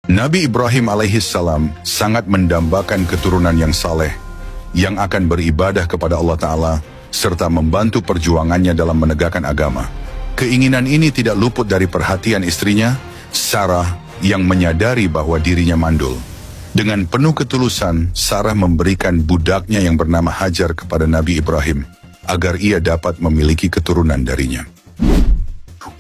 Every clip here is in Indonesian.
Nabi Ibrahim alaihissalam sangat mendambakan keturunan yang saleh, yang akan beribadah kepada Allah Ta'ala, serta membantu perjuangannya dalam menegakkan agama. Keinginan ini tidak luput dari perhatian istrinya, Sarah, yang menyadari bahwa dirinya mandul. Dengan penuh ketulusan, Sarah memberikan budaknya yang bernama Hajar kepada Nabi Ibrahim, agar ia dapat memiliki keturunan darinya.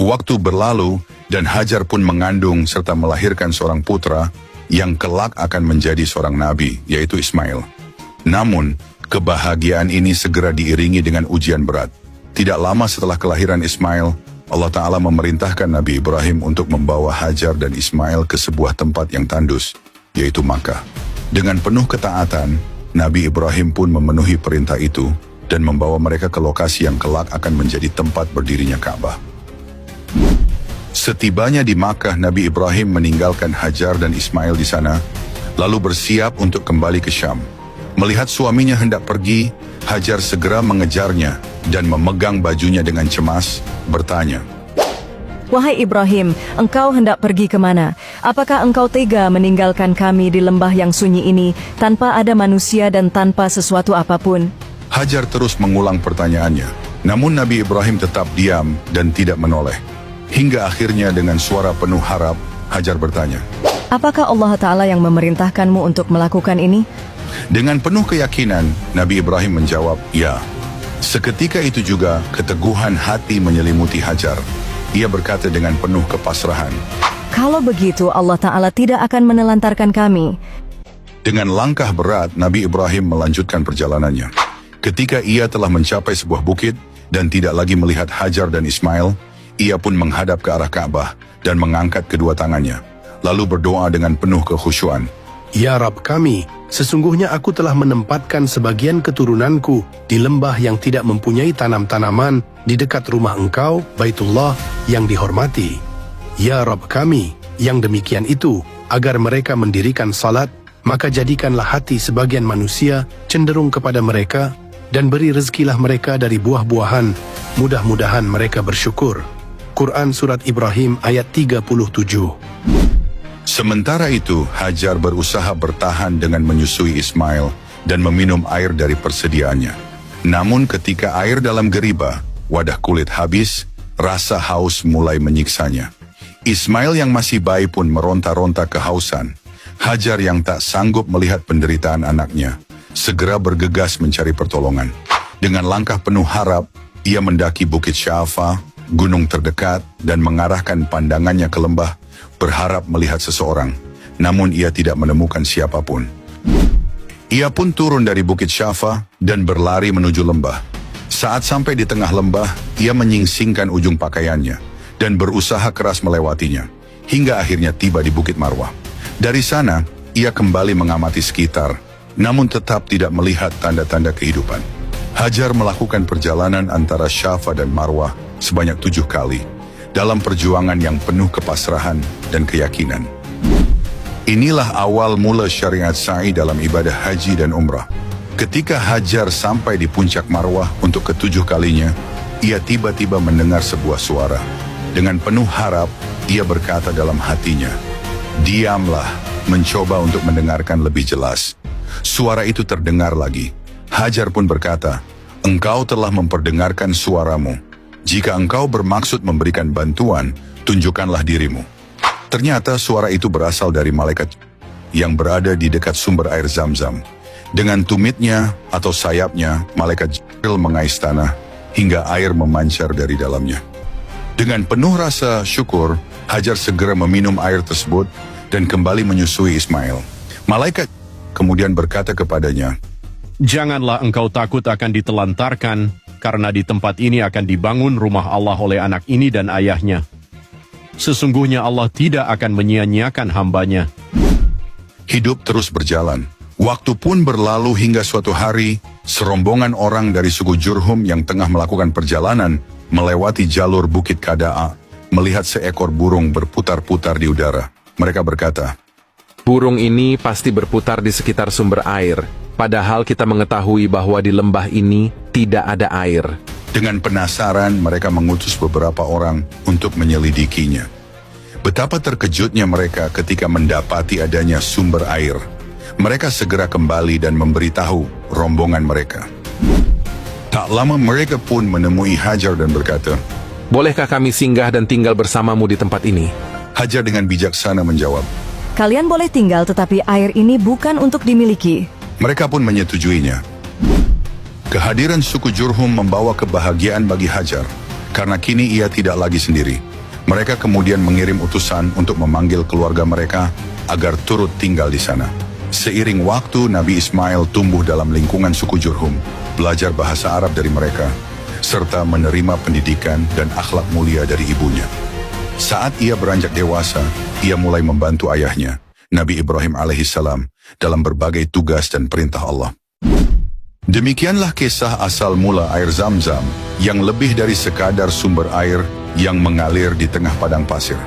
Waktu berlalu, dan Hajar pun mengandung serta melahirkan seorang putra yang kelak akan menjadi seorang nabi, yaitu Ismail. Namun, kebahagiaan ini segera diiringi dengan ujian berat. Tidak lama setelah kelahiran Ismail, Allah Ta'ala memerintahkan Nabi Ibrahim untuk membawa Hajar dan Ismail ke sebuah tempat yang tandus, yaitu Makkah. Dengan penuh ketaatan, Nabi Ibrahim pun memenuhi perintah itu dan membawa mereka ke lokasi yang kelak akan menjadi tempat berdirinya Ka'bah. Setibanya di Makkah, Nabi Ibrahim meninggalkan Hajar dan Ismail di sana, lalu bersiap untuk kembali ke Syam. Melihat suaminya hendak pergi, Hajar segera mengejarnya dan memegang bajunya dengan cemas, bertanya, "Wahai Ibrahim, engkau hendak pergi kemana? Apakah engkau tega meninggalkan kami di lembah yang sunyi ini, tanpa ada manusia dan tanpa sesuatu apapun?" Hajar terus mengulang pertanyaannya, namun Nabi Ibrahim tetap diam dan tidak menoleh. Hingga akhirnya dengan suara penuh harap, Hajar bertanya, "Apakah Allah Ta'ala yang memerintahkanmu untuk melakukan ini?" Dengan penuh keyakinan, Nabi Ibrahim menjawab, "Ya." Seketika itu juga keteguhan hati menyelimuti Hajar. Ia berkata dengan penuh kepasrahan, "Kalau begitu Allah Ta'ala tidak akan menelantarkan kami." Dengan langkah berat, Nabi Ibrahim melanjutkan perjalanannya. Ketika ia telah mencapai sebuah bukit dan tidak lagi melihat Hajar dan Ismail, ia pun menghadap ke arah Ka'bah dan mengangkat kedua tangannya, lalu berdoa dengan penuh kekhusyuan. "Ya Rabb kami, sesungguhnya aku telah menempatkan sebagian keturunanku di lembah yang tidak mempunyai tanam-tanaman di dekat rumah Engkau, Baitullah, yang dihormati. Ya Rabb kami, yang demikian itu, agar mereka mendirikan salat, maka jadikanlah hati sebagian manusia cenderung kepada mereka, dan beri rezekilah mereka dari buah-buahan, mudah-mudahan mereka bersyukur." Quran Surat Ibrahim ayat 37. Sementara itu, Hajar berusaha bertahan dengan menyusui Ismail dan meminum air dari persediaannya. Namun ketika air dalam geriba, wadah kulit habis, rasa haus mulai menyiksanya. Ismail yang masih bayi pun meronta-ronta kehausan. Hajar yang tak sanggup melihat penderitaan anaknya, segera bergegas mencari pertolongan. Dengan langkah penuh harap, ia mendaki Bukit Syafa, gunung terdekat, dan mengarahkan pandangannya ke lembah, berharap melihat seseorang. Namun ia tidak menemukan siapapun. Ia pun turun dari Bukit Syafa dan berlari menuju lembah. Saat sampai di tengah lembah, ia menyingsingkan ujung pakaiannya dan berusaha keras melewatinya, hingga akhirnya tiba di Bukit Marwah. Dari sana, ia kembali mengamati sekitar, namun tetap tidak melihat tanda-tanda kehidupan. Hajar melakukan perjalanan antara Syafa dan Marwah sebanyak 7 kali, dalam perjuangan yang penuh kepasrahan dan keyakinan. Inilah awal mula syariat sa'i dalam ibadah haji dan umrah. Ketika Hajar sampai di puncak Marwah untuk ke-7 kalinya, ia tiba-tiba mendengar sebuah suara. Dengan penuh harap, ia berkata dalam hatinya, "Diamlah," mencoba untuk mendengarkan lebih jelas. Suara itu terdengar lagi. Hajar pun berkata, "Engkau telah memperdengarkan suaramu. Jika engkau bermaksud memberikan bantuan, tunjukkanlah dirimu." Ternyata suara itu berasal dari malaikat yang berada di dekat sumber air Zam-Zam. Dengan tumitnya atau sayapnya, malaikat Jibril mengais tanah hingga air memancar dari dalamnya. Dengan penuh rasa syukur, Hajar segera meminum air tersebut dan kembali menyusui Ismail. Malaikat kemudian berkata kepadanya, "Janganlah engkau takut akan ditelantarkan, karena di tempat ini akan dibangun rumah Allah oleh anak ini dan ayahnya. Sesungguhnya Allah tidak akan menyia-nyiakan hambanya." Hidup terus berjalan. Waktu pun berlalu hingga suatu hari, serombongan orang dari suku Jurhum yang tengah melakukan perjalanan melewati jalur Bukit Kada'a, melihat seekor burung berputar-putar di udara. Mereka berkata, "Burung ini pasti berputar di sekitar sumber air, padahal kita mengetahui bahwa di lembah ini tidak ada air." Dengan penasaran, mereka mengutus beberapa orang untuk menyelidikinya. Betapa terkejutnya mereka ketika mendapati adanya sumber air. Mereka segera kembali dan memberitahu rombongan mereka. Tak lama mereka pun menemui Hajar dan berkata, Bolehkah kami singgah dan tinggal bersamamu di tempat ini? Hajar dengan bijaksana menjawab. Kalian boleh tinggal tetapi air ini bukan untuk dimiliki. Mereka pun menyetujuinya. Kehadiran suku Jurhum membawa kebahagiaan bagi Hajar, karena kini ia tidak lagi sendiri. Mereka kemudian mengirim utusan untuk memanggil keluarga mereka agar turut tinggal di sana. Seiring waktu, Nabi Ismail tumbuh dalam lingkungan suku Jurhum, belajar bahasa Arab dari mereka, serta menerima pendidikan dan akhlak mulia dari ibunya. Saat ia beranjak dewasa, ia mulai membantu ayahnya, Nabi Ibrahim alaihissalam, dalam berbagai tugas dan perintah Allah. Demikianlah kisah asal mula air Zam-Zam yang lebih dari sekadar sumber air yang mengalir di tengah padang pasir.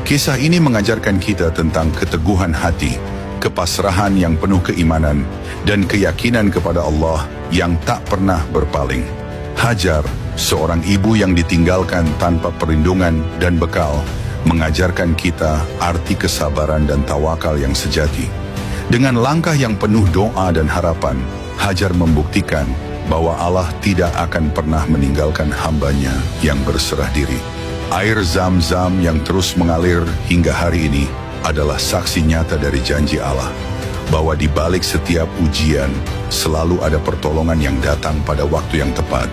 Kisah ini mengajarkan kita tentang keteguhan hati, kepasrahan yang penuh keimanan, dan keyakinan kepada Allah yang tak pernah berpaling. Hajar, seorang ibu yang ditinggalkan tanpa perlindungan dan bekal, mengajarkan kita arti kesabaran dan tawakal yang sejati. Dengan langkah yang penuh doa dan harapan, Hajar membuktikan bahwa Allah tidak akan pernah meninggalkan hambanya yang berserah diri. Air Zam-Zam yang terus mengalir hingga hari ini adalah saksi nyata dari janji Allah, bahwa di balik setiap ujian selalu ada pertolongan yang datang pada waktu yang tepat.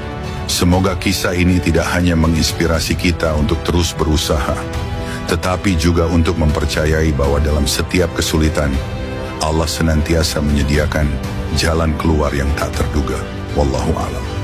Semoga kisah ini tidak hanya menginspirasi kita untuk terus berusaha, tetapi juga untuk mempercayai bahwa dalam setiap kesulitan, Allah senantiasa menyediakan jalan keluar yang tak terduga. Wallahu a'lam.